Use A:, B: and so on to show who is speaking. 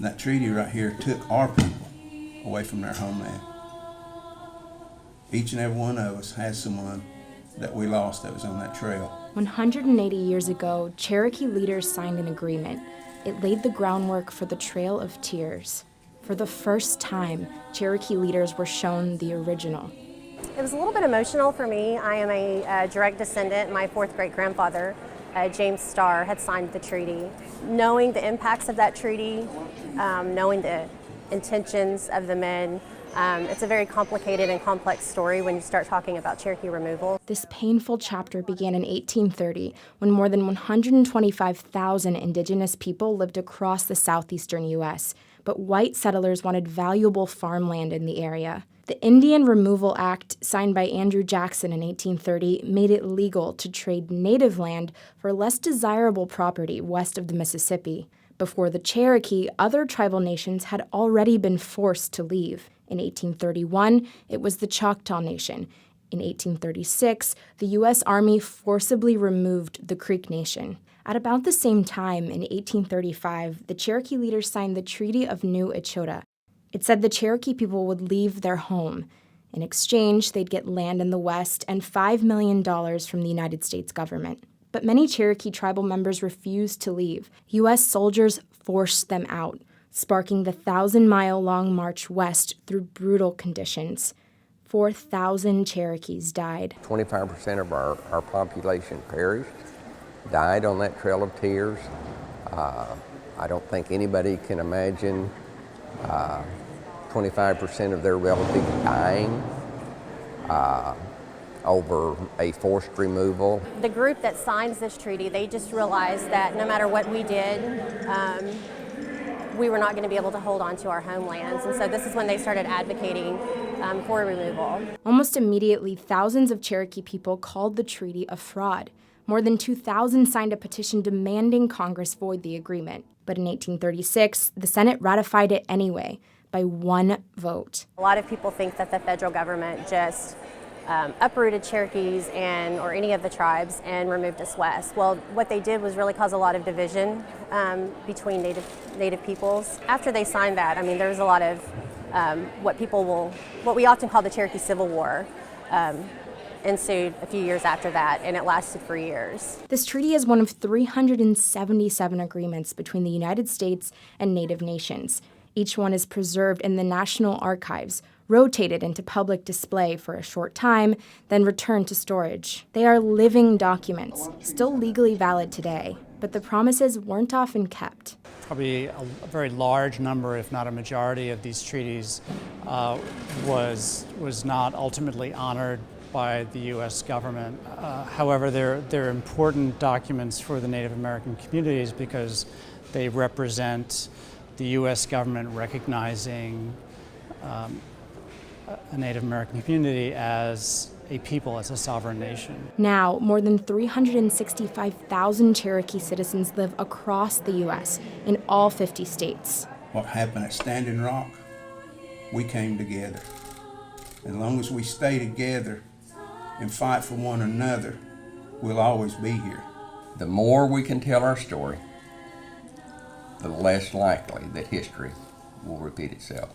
A: That treaty right here took our people away from their homeland. Each and every one of us has someone that we lost that was on that trail.
B: 180 years ago, Cherokee leaders signed an agreement. It laid the groundwork for the Trail of Tears. For the first time, Cherokee leaders were shown the original.
C: It was a little bit emotional for me. I am a direct descendant. My fourth great-grandfather, James Starr, had signed the treaty. Knowing the impacts of that treaty, knowing the intentions of the men, it's a very complicated and complex story when you start talking about Cherokee removal.
B: This painful chapter began in 1830 when more than 125,000 indigenous people lived across the southeastern U.S., but white settlers wanted valuable farmland in the area. The Indian Removal Act, signed by Andrew Jackson in 1830, made it legal to trade native land for less desirable property west of the Mississippi. Before the Cherokee, other tribal nations had already been forced to leave. In 1831, it was the Choctaw Nation. In 1836, the U.S. Army forcibly removed the Creek Nation. At about the same time, in 1835, the Cherokee leaders signed the Treaty of New Echota. It said the Cherokee people would leave their home. In exchange, they'd get land in the West and $5 million from the United States government. But many Cherokee tribal members refused to leave. U.S. soldiers forced them out, sparking the 1,000-mile-long march west through brutal conditions. 4,000 Cherokees died.
D: 25% of our population perished, died on that Trail of Tears. I don't think anybody can imagine 25% of their relatives dying over a forced removal.
C: The group that signs this treaty, they just realized that no matter what we did, we were not going to be able to hold on to our homelands. And so this is when they started advocating for removal.
B: Almost immediately, thousands of Cherokee people called the treaty a fraud. More than 2,000 signed a petition demanding Congress void the agreement. But in 1836, the Senate ratified it anyway, by one vote.
C: A lot of people think that the federal government just uprooted Cherokees or any of the tribes and removed us west. Well, what they did was really cause a lot of division between Native peoples. After they signed that, I mean, there was a lot of what we often call the Cherokee Civil War, ensued a few years after that, and it lasted for years.
B: This treaty is one of 377 agreements between the United States and Native nations. Each one is preserved in the National Archives, rotated into public display for a short time, then returned to storage. They are living documents, still legally valid today, but the promises weren't often kept.
E: Probably a very large number, if not a majority, of these treaties was not ultimately honored by the U.S. government. However, they're important documents for the Native American communities because they represent the U.S. government recognizing a Native American community as a people, as a sovereign nation.
B: Now, more than 365,000 Cherokee citizens live across the U.S. in all 50 states.
A: What happened at Standing Rock, we came together. As long as we stay together and fight for one another, we'll always be here.
D: The more we can tell our story, the less likely that history will repeat itself.